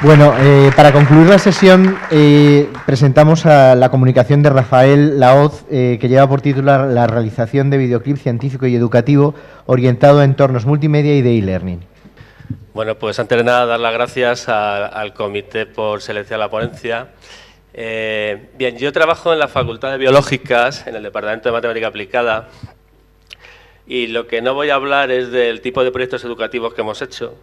Bueno, para concluir la sesión presentamos a la comunicación de Rafael Laoz, que lleva por titular la realización de videoclip científico y educativo orientado a entornos multimedia y de e-learning. Bueno, pues antes de nada dar las gracias al comité por seleccionar la ponencia. Bien, yo trabajo en la Facultad de Biológicas, en el Departamento de Matemática Aplicada, y lo que no voy a hablar es del tipo de proyectos educativos que hemos hecho,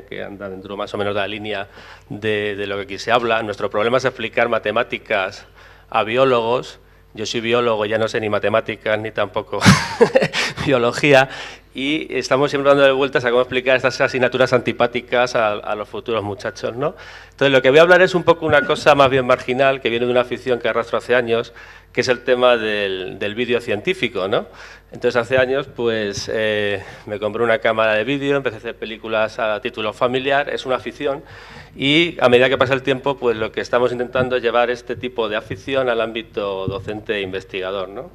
que andan dentro más o menos de la línea de lo que aquí se habla. Nuestro problema es explicar matemáticas a biólogos. Yo soy biólogo, ya no sé ni matemáticas ni tampoco biología, y estamos siempre dando vueltas a cómo explicar estas asignaturas antipáticas a los futuros muchachos, ¿no? Entonces, lo que voy a hablar es un poco una cosa más bien marginal, que viene de una afición que arrastro hace años, que es el tema del vídeo científico, ¿no? Entonces, hace años, pues, me compré una cámara de vídeo, empecé a hacer películas a título familiar, es una afición, y a medida que pasa el tiempo, pues lo que estamos intentando es llevar este tipo de afición al ámbito docente e investigador, ¿no?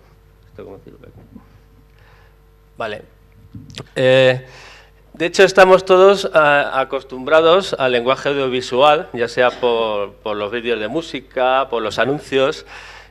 ¿Esto cómo sirve? Vale. De hecho, estamos todos acostumbrados al lenguaje audiovisual, ya sea por los vídeos de música, por los anuncios,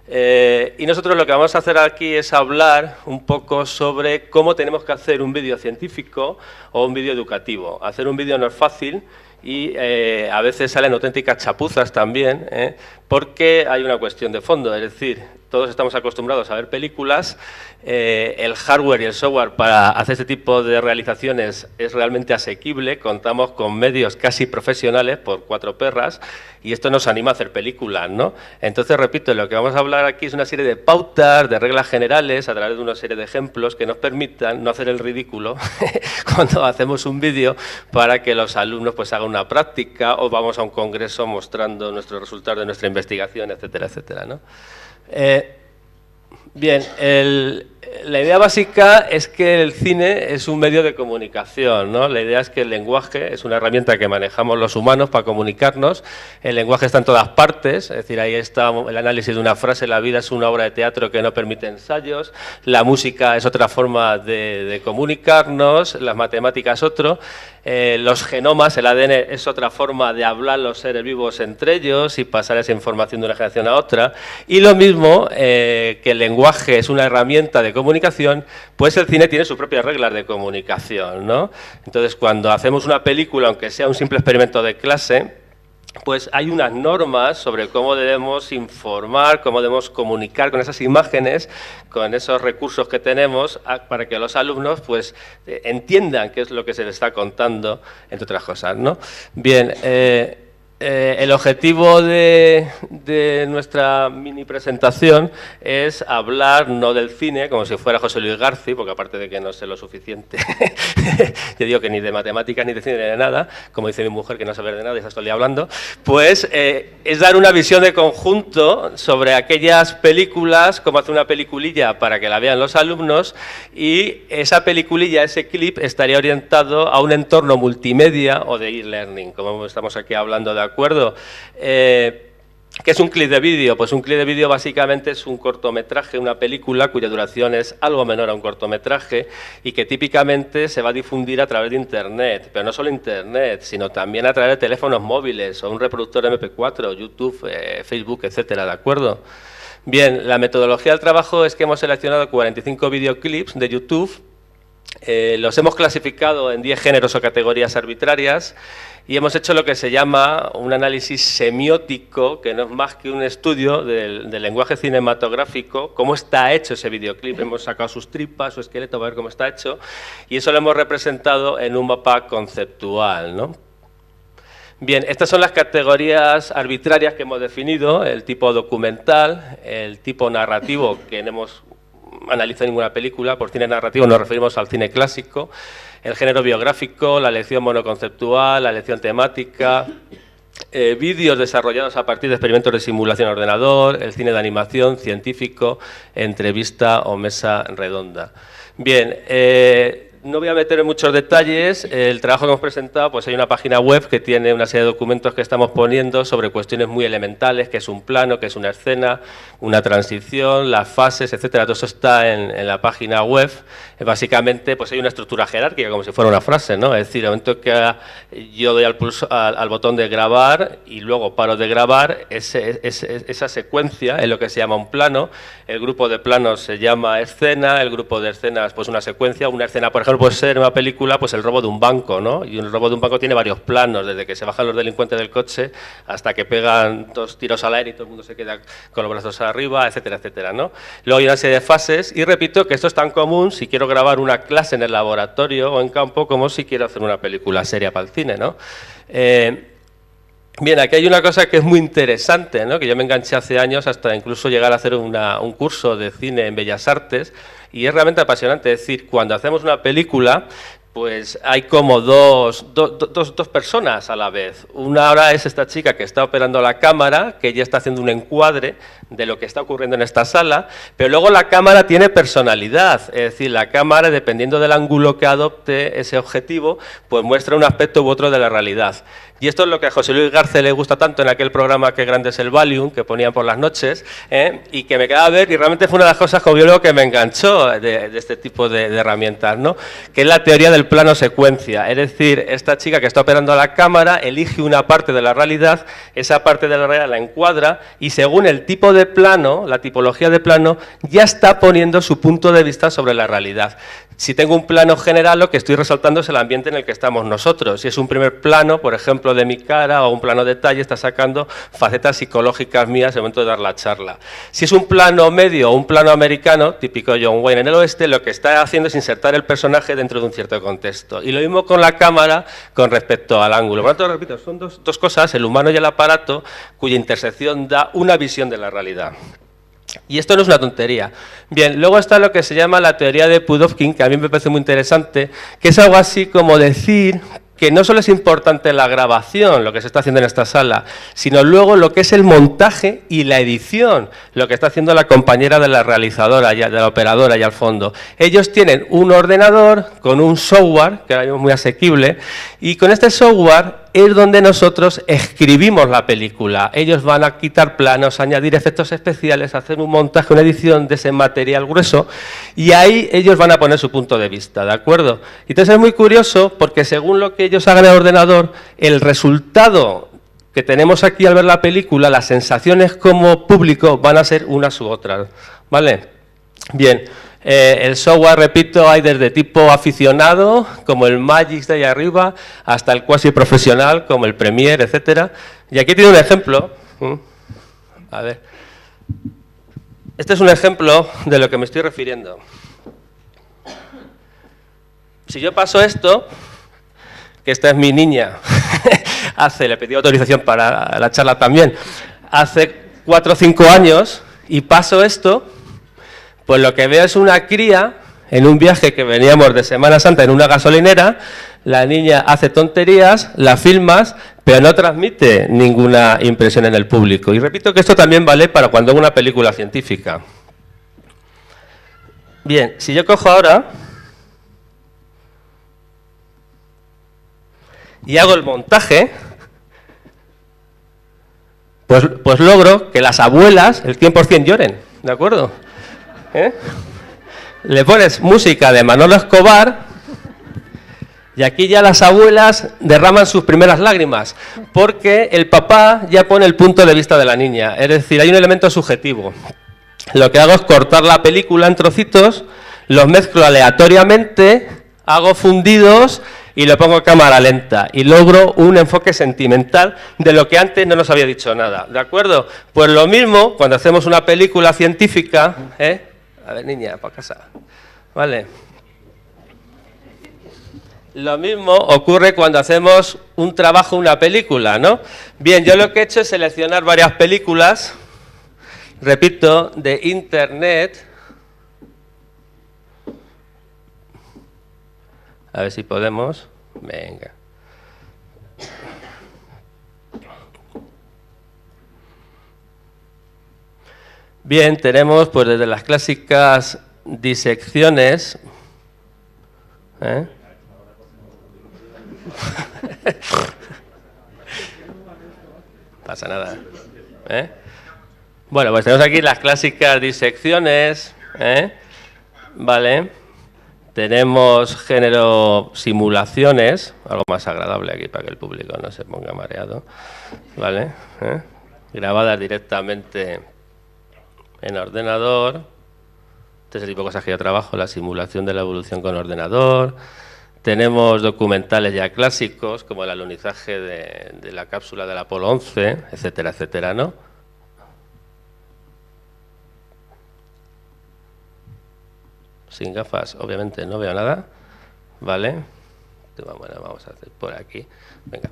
y nosotros lo que vamos a hacer aquí es hablar un poco sobre cómo tenemos que hacer un vídeo científico o un vídeo educativo. Hacer un vídeo no es fácil y a veces salen auténticas chapuzas también, porque hay una cuestión de fondo, es decir, todos estamos acostumbrados a ver películas, el hardware y el software para hacer este tipo de realizaciones es realmente asequible, contamos con medios casi profesionales por 4 perras y esto nos anima a hacer películas, ¿no? Entonces, repito, lo que vamos a hablar aquí es una serie de pautas, de reglas generales, a través de una serie de ejemplos que nos permitan no hacer el ridículo cuando hacemos un vídeo para que los alumnos pues hagan una práctica o vamos a un congreso mostrando nuestros resultados de nuestra investigación, etcétera, etcétera, ¿no? Bien, la idea básica es que el cine es un medio de comunicación, ¿no? La idea es que el lenguaje es una herramienta que manejamos los humanos para comunicarnos. El lenguaje está en todas partes, es decir, ahí está el análisis de una frase: la vida es una obra de teatro que no permite ensayos, la música es otra forma de comunicarnos, las matemáticas otro, los genomas, el ADN es otra forma de hablar los seres vivos entre ellos y pasar esa información de una generación a otra, y lo mismo que el lenguaje es una herramienta de comunicación, pues el cine tiene sus propias reglas de comunicación, ¿no? Entonces, cuando hacemos una película, aunque sea un simple experimento de clase, pues hay unas normas sobre cómo debemos informar, cómo debemos comunicar con esas imágenes, con esos recursos que tenemos, para que los alumnos pues entiendan qué es lo que se les está contando, entre otras cosas, ¿no? Bien, el objetivo de nuestra mini presentación es hablar no del cine, como si fuera José Luis García, porque aparte de que no sé lo suficiente, yo digo que ni de matemáticas, ni de cine, ni de nada, como dice mi mujer que no sabe de nada y está todo el día hablando, pues es dar una visión de conjunto sobre aquellas películas, cómo hacer una peliculilla para que la vean los alumnos, y esa peliculilla, ese clip, estaría orientado a un entorno multimedia o de e-learning, como estamos aquí hablando de acuerdo. ¿Qué es un clip de vídeo? Pues un clip de vídeo básicamente es un cortometraje, una película cuya duración es algo menor a un cortometraje y que típicamente se va a difundir a través de Internet, pero no solo Internet, sino también a través de teléfonos móviles o un reproductor MP4, YouTube, Facebook, etcétera, ¿de acuerdo? Bien, la metodología del trabajo es que hemos seleccionado 45 videoclips de YouTube, los hemos clasificado en 10 géneros o categorías arbitrarias y hemos hecho lo que se llama un análisis semiótico, que no es más que un estudio del lenguaje cinematográfico, cómo está hecho ese videoclip. Hemos sacado sus tripas, su esqueleto, para ver cómo está hecho, y eso lo hemos representado en un mapa conceptual, ¿no? Bien, estas son las categorías arbitrarias que hemos definido: el tipo documental, el tipo narrativo, que no hemos analizado ninguna película, por cine narrativo nos referimos al cine clásico, el género biográfico, la lección monoconceptual, la lección temática, vídeos desarrollados a partir de experimentos de simulación en ordenador, el cine de animación, científico, entrevista o mesa redonda. Bien, no voy a meter en muchos detalles. El trabajo que hemos presentado, pues hay una página web que tiene una serie de documentos que estamos poniendo sobre cuestiones muy elementales, que es un plano, que es una escena, una transición, las fases, etcétera. Todo eso está en la página web. Básicamente, pues hay una estructura jerárquica, como si fuera una frase, ¿no? Es decir, al momento que yo doy al botón de grabar y luego paro de grabar, esa secuencia es lo que se llama un plano. El grupo de planos se llama escena, el grupo de escenas, pues una secuencia. Una escena, por ejemplo, puede ser en una película, pues el robo de un banco, ¿no? Y el robo de un banco tiene varios planos, desde que se bajan los delincuentes del coche hasta que pegan 2 tiros al aire y todo el mundo se queda con los brazos arriba, etcétera, etcétera, ¿no? Luego hay una serie de fases y repito que esto es tan común si quiero grabar una clase en el laboratorio o en campo como si quiero hacer una película seria para el cine, ¿no? Bien, aquí hay una cosa que es muy interesante, ¿no? Que yo me enganché hace años hasta incluso llegar a hacer un curso de cine en Bellas Artes y es realmente apasionante. Es decir, cuando hacemos una película, pues hay como dos personas a la vez. Una ahora es esta chica que está operando la cámara, que ella está haciendo un encuadre de lo que está ocurriendo en esta sala, pero luego la cámara tiene personalidad, es decir, la cámara, dependiendo del ángulo que adopte ese objetivo, pues muestra un aspecto u otro de la realidad. Y esto es lo que a José Luis Garce le gusta tanto en aquel programa Qué grande es el Valium, que ponían por las noches, y que me quedaba a ver, y realmente fue una de las cosas como biólogo que me enganchó de este tipo de herramientas, ¿no? Que es la teoría del plano secuencia, es decir, esta chica que está operando a la cámara elige una parte de la realidad, esa parte de la realidad la encuadra, y según el tipo de plano, la tipología de plano, ya está poniendo su punto de vista sobre la realidad. Si tengo un plano general, lo que estoy resaltando es el ambiente en el que estamos nosotros. Si es un primer plano, por ejemplo, de mi cara o un plano detalle, está sacando facetas psicológicas mías en el momento de dar la charla. Si es un plano medio o un plano americano, típico John Wayne en el oeste, lo que está haciendo es insertar el personaje dentro de un cierto contexto. Y lo mismo con la cámara con respecto al ángulo. Por lo tanto, repito, son dos cosas, el humano y el aparato, cuya intersección da una visión de la realidad. Y esto no es una tontería. Bien, luego está lo que se llama la teoría de Pudovkin, que a mí me parece muy interesante, que es algo así como decir que no solo es importante la grabación, lo que se está haciendo en esta sala, sino luego lo que es el montaje y la edición, lo que está haciendo la compañera de la realizadora, de la operadora allá al fondo. Ellos tienen un ordenador con un software, que ahora mismo es muy asequible, y con este software es donde nosotros escribimos la película. Ellos van a quitar planos, añadir efectos especiales, hacer un montaje, una edición de ese material grueso, y ahí ellos van a poner su punto de vista, ¿de acuerdo? Entonces es muy curioso porque según lo que ellos hagan en el ordenador, el resultado que tenemos aquí al ver la película, las sensaciones como público van a ser unas u otras, ¿vale? Bien. El software, repito, hay desde tipo aficionado, como el Magix de ahí arriba, hasta el cuasi profesional, como el Premiere, etcétera. Y aquí tiene un ejemplo. A ver. Este es un ejemplo de lo que me estoy refiriendo. Si yo paso esto, que esta es mi niña, le pedí autorización para la charla también, hace 4 o 5 años, y paso esto, pues lo que veo es una cría en un viaje que veníamos de Semana Santa en una gasolinera, la niña hace tonterías, la filmas, pero no transmite ninguna impresión en el público. Y repito que esto también vale para cuando hago una película científica. Bien, si yo cojo ahora y hago el montaje, pues logro que las abuelas, el 100% lloren, ¿de acuerdo? Le pones música de Manolo Escobar y aquí ya las abuelas derraman sus primeras lágrimas porque el papá ya pone el punto de vista de la niña, es decir, hay un elemento subjetivo. Lo que hago es cortar la película en trocitos, los mezclo aleatoriamente, hago fundidos y lo pongo a cámara lenta y logro un enfoque sentimental de lo que antes no nos había dicho nada, ¿de acuerdo? Pues lo mismo cuando hacemos una película científica, A ver, niña, para casa. Vale. Lo mismo ocurre cuando hacemos un trabajo, una película, ¿no? Bien, yo lo que he hecho es seleccionar varias películas, repito, de Internet. A ver si podemos. Venga. Bien, tenemos pues desde las clásicas disecciones, ¿Eh? Pasa nada. ¿Eh? Bueno, pues tenemos aquí las clásicas disecciones. Vale. Tenemos género simulaciones, algo más agradable aquí para que el público no se ponga mareado. Vale. Grabadas directamente en ordenador. Este es el tipo de cosas que yo trabajo, la simulación de la evolución con ordenador. Tenemos documentales ya clásicos, como el alunizaje de la cápsula del Apolo 11, etcétera, etcétera, ¿no? Sin gafas, obviamente, no veo nada. Vale. Bueno, vamos a hacer por aquí. Venga.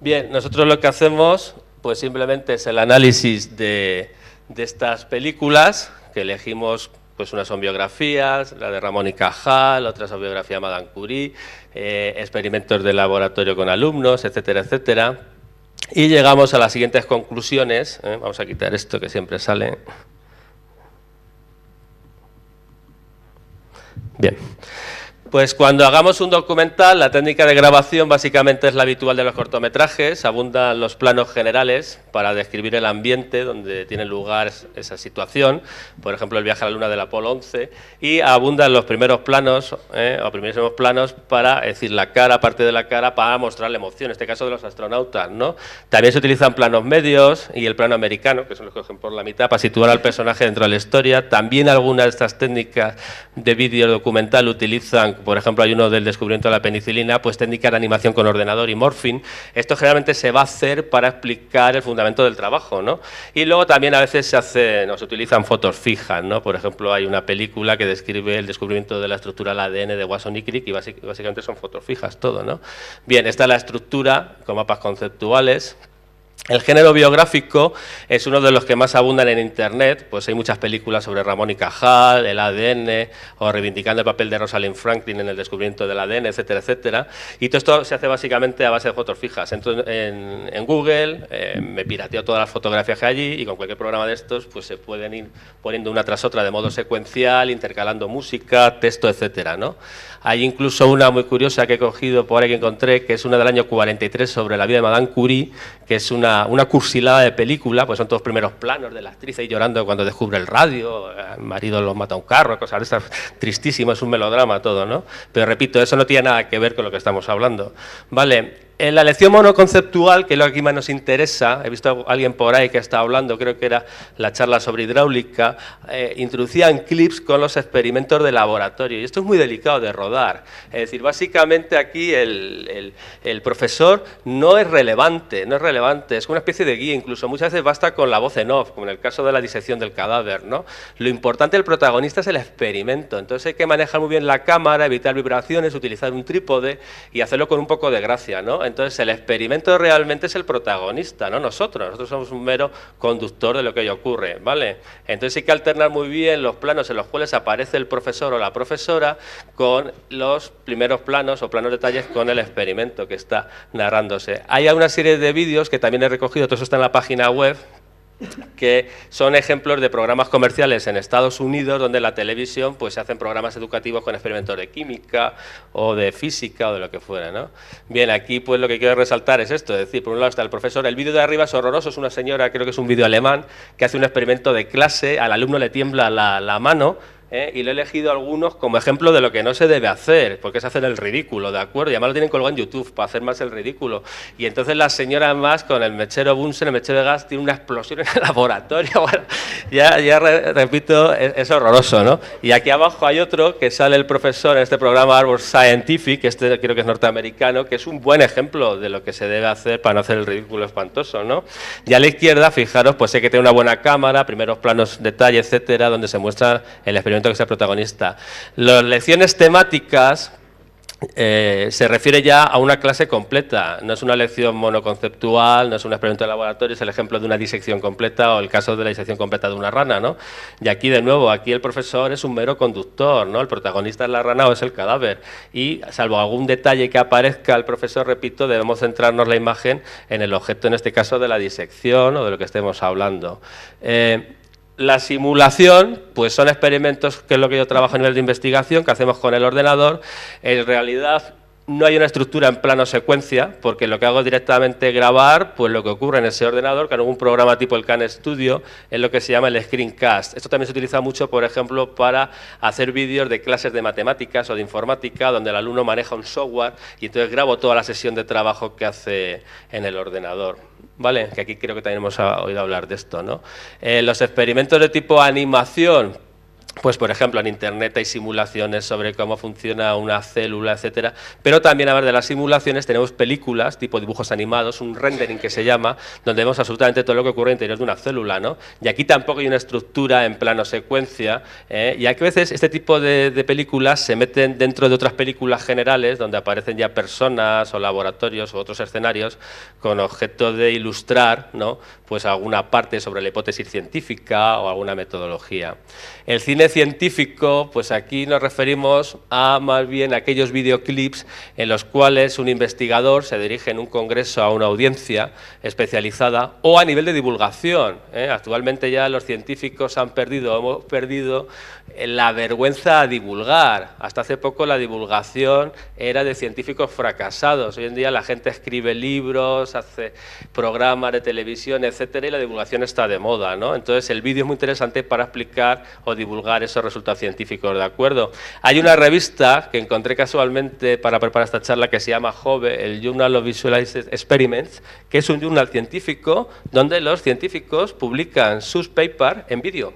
Bien, nosotros lo que hacemos, pues simplemente es el análisis de estas películas, que elegimos, pues unas son biografías, la de Ramón y Cajal, otras son biografía de Madame Curie, experimentos de laboratorio con alumnos, etcétera, etcétera. Y llegamos a las siguientes conclusiones. Vamos a quitar esto que siempre sale. Bien, pues cuando hagamos un documental, la técnica de grabación básicamente es la habitual de los cortometrajes, abundan los planos generales para describir el ambiente donde tiene lugar esa situación, por ejemplo el viaje a la Luna del Apolo 11, y abundan los primeros planos, o primerísimos planos para decir la cara, parte de la cara, para mostrar la emoción, en este caso de los astronautas, ¿no? También se utilizan planos medios y el plano americano, que son los que cogen por la mitad, para situar al personaje dentro de la historia. También algunas de estas técnicas de vídeo documental utilizan, por ejemplo, hay uno del descubrimiento de la penicilina, pues técnica de animación con ordenador y morphing. Esto generalmente se va a hacer para explicar el fundamento del trabajo, ¿no? Y luego también a veces se utilizan fotos fijas, ¿no? Por ejemplo, hay una película que describe el descubrimiento de la estructura del ADN de Watson y Crick y básicamente son fotos fijas todo, ¿no? Bien, esta es la estructura con mapas conceptuales. El género biográfico es uno de los que más abundan en Internet, pues hay muchas películas sobre Ramón y Cajal, el ADN, o reivindicando el papel de Rosalind Franklin en el descubrimiento del ADN, etcétera, etcétera. Y todo esto se hace básicamente a base de fotos fijas. Entro en Google, me pirateo todas las fotografías que hay allí y con cualquier programa de estos pues se pueden ir poniendo una tras otra de modo secuencial, intercalando música, texto, etcétera, ¿no? Hay incluso una muy curiosa que he cogido por ahí que encontré, que es una del año 43 sobre la vida de Madame Curie, que es una cursilada de película, pues son todos primeros planos de la actriz ahí llorando cuando descubre el radio, el marido lo mata a un carro, cosas de esas, tristísimo, es un melodrama todo, ¿no? Pero repito, eso no tiene nada que ver con lo que estamos hablando. Vale. En la lección monoconceptual, que es lo que aquí más nos interesa, he visto a alguien por ahí que estaba hablando, creo que era la charla sobre hidráulica, introducían clips con los experimentos de laboratorio, y esto es muy delicado de rodar. Es decir, básicamente aquí el profesor no es relevante, es una especie de guía, incluso muchas veces basta con la voz en off, como en el caso de la disección del cadáver, ¿no? Lo importante del protagonista es el experimento, entonces hay que manejar muy bien la cámara, evitar vibraciones, utilizar un trípode y hacerlo con un poco de gracia, ¿no? Entonces el experimento realmente es el protagonista, no nosotros somos un mero conductor de lo que hoy ocurre, ¿vale? Entonces hay que alternar muy bien los planos en los cuales aparece el profesor o la profesora con los primeros planos o planos detalles con el experimento que está narrándose. Hay una serie de vídeos que también he recogido, todo eso está en la página web, que son ejemplos de programas comerciales en Estados Unidos donde en la televisión pues se hacen programas educativos con experimentos de química o de física o de lo que fuera, ¿no? Bien, aquí pues lo que quiero resaltar es esto, es decir, por un lado está el profesor, el vídeo de arriba es horroroso, es una señora, creo que es un vídeo alemán, que hace un experimento de clase, al alumno le tiembla la mano, y lo he elegido algunos como ejemplo de lo que no se debe hacer, porque es hacer el ridículo, ¿de acuerdo? Y además lo tienen colgado en YouTube para hacer más el ridículo. Y entonces la señora más con el mechero Bunsen, el mechero de gas, tiene una explosión en el laboratorio. Bueno, repito, es horroroso, ¿no? Y aquí abajo hay otro que sale el profesor en este programa Harvard Scientific, este creo que es norteamericano, que es un buen ejemplo de lo que se debe hacer para no hacer el ridículo espantoso, ¿no? Y a la izquierda, fijaros, pues hay que tener una buena cámara, primeros planos, detalle, etcétera, donde se muestra el experimento que es el protagonista. Las lecciones temáticas se refiere ya a una clase completa, no es una lección monoconceptual, no es un experimento de laboratorio, es el ejemplo de una disección completa o el caso de la disección completa de una rana, ¿no? Y aquí de nuevo, aquí el profesor es un mero conductor, ¿no? El protagonista es la rana o es el cadáver y salvo algún detalle que aparezca el profesor, repito, debemos centrarnos la imagen en el objeto, en este caso de la disección o de lo que estemos hablando. La simulación, pues son experimentos, que es lo que yo trabajo a nivel de investigación, que hacemos con el ordenador. En realidad no hay una estructura en plano secuencia, porque lo que hago es directamente grabar pues lo que ocurre en ese ordenador, que en algún programa tipo el Khan Studio es lo que se llama el screencast. Esto también se utiliza mucho, por ejemplo, para hacer vídeos de clases de matemáticas o de informática, donde el alumno maneja un software y entonces grabo toda la sesión de trabajo que hace en el ordenador. ¿Vale? Que aquí creo que también hemos oído hablar de esto, ¿no? Los experimentos de tipo animación, pues por ejemplo en Internet hay simulaciones sobre cómo funciona una célula, etcétera, pero también a ver de las simulaciones tenemos películas tipo dibujos animados, un rendering que se llama, donde vemos absolutamente todo lo que ocurre en el interior de una célula, ¿no? Y aquí tampoco hay una estructura en plano secuencia, y aquí a veces este tipo de películas se meten dentro de otras películas generales donde aparecen ya personas o laboratorios u otros escenarios con objeto de ilustrar, ¿no? Pues alguna parte sobre la hipótesis científica o alguna metodología. El cine científico, pues aquí nos referimos a más bien aquellos videoclips en los cuales un investigador se dirige en un congreso a una audiencia especializada o a nivel de divulgación. Actualmente ya los científicos hemos perdido la vergüenza a divulgar. Hasta hace poco la divulgación era de científicos fracasados. Hoy en día la gente escribe libros, hace programas de televisión, etcétera, y la divulgación está de moda, ¿no? Entonces el vídeo es muy interesante para explicar o divulgar esos resultados científicos, ¿de acuerdo? Hay una revista que encontré casualmente para preparar esta charla que se llama JOVE, el Journal of Visualized Experiments, que es un journal científico donde los científicos publican sus papers en vídeo.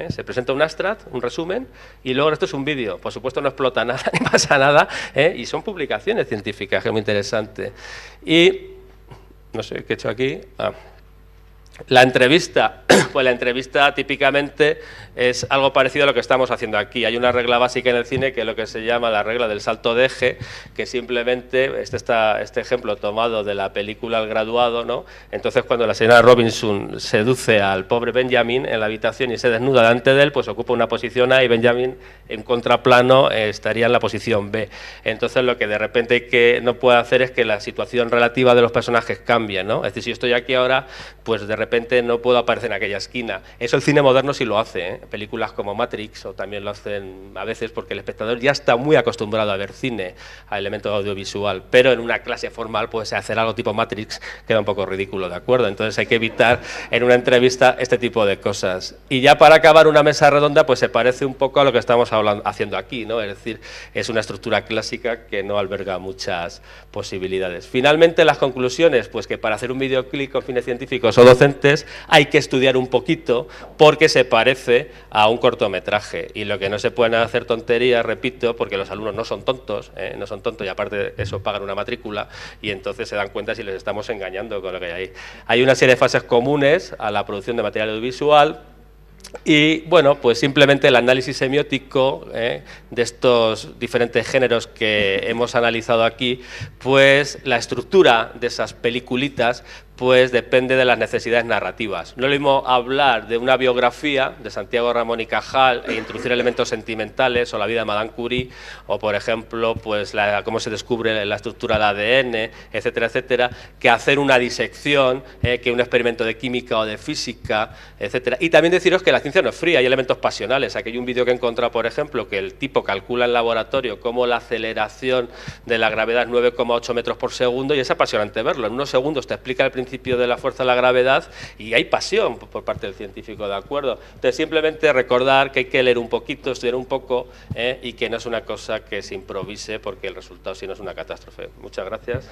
Se presenta un abstract, un resumen, y luego esto es un vídeo. Por supuesto no explota nada, ni pasa nada, y son publicaciones científicas, que es muy interesante. Y, no sé qué he hecho aquí. La entrevista, pues la entrevista típicamente es algo parecido a lo que estamos haciendo aquí. Hay una regla básica en el cine que es lo que se llama la regla del salto de eje, que simplemente, este ejemplo tomado de la película El graduado, ¿no? Entonces cuando la señora Robinson seduce al pobre Benjamin en la habitación y se desnuda delante de él, pues ocupa una posición A y Benjamin en contraplano estaría en la posición B. Entonces lo que de repente no puede hacer es que la situación relativa de los personajes cambie, ¿no? Es decir, si yo estoy aquí ahora, pues de repente no puedo aparecer en aquella esquina. Eso el cine moderno sí lo hace, películas como Matrix o también lo hacen a veces porque el espectador ya está muy acostumbrado a ver cine, a elementos audiovisual, pero en una clase formal pues hacer algo tipo Matrix queda un poco ridículo, ¿de acuerdo? Entonces hay que evitar en una entrevista este tipo de cosas. Y ya para acabar una mesa redonda pues se parece un poco a lo que estamos haciendo aquí, ¿no? Es decir, es una estructura clásica que no alberga muchas posibilidades. Finalmente las conclusiones, pues que para hacer un videoclip con fines científicos o docentes hay que estudiar un poquito porque se parece a un cortometraje y lo que no se pueden hacer tonterías, repito, porque los alumnos no son tontos y aparte de eso pagan una matrícula y entonces se dan cuenta si les estamos engañando con lo que hay ahí. Hay una serie de fases comunes a la producción de material audiovisual. Y bueno, pues simplemente el análisis semiótico de estos diferentes géneros que hemos analizado aquí, pues la estructura de esas peliculitas pues depende de las necesidades narrativas. No es lo mismo hablar de una biografía de Santiago Ramón y Cajal e introducir elementos sentimentales o la vida de Madame Curie o, por ejemplo, pues cómo se descubre la estructura del ADN, etcétera, etcétera, que hacer una disección, que un experimento de química o de física, etcétera. Y también deciros que la ciencia no es fría, hay elementos pasionales. Aquí hay un vídeo que he encontrado, por ejemplo, que el tipo calcula en laboratorio cómo la aceleración de la gravedad es 9,8 metros por segundo y es apasionante verlo. En unos segundos te explica el principio de la fuerza de la gravedad y hay pasión por parte del científico, ¿de acuerdo? Entonces simplemente recordar que hay que leer un poquito, estudiar un poco y que no es una cosa que se improvise porque el resultado si no es una catástrofe. Muchas gracias.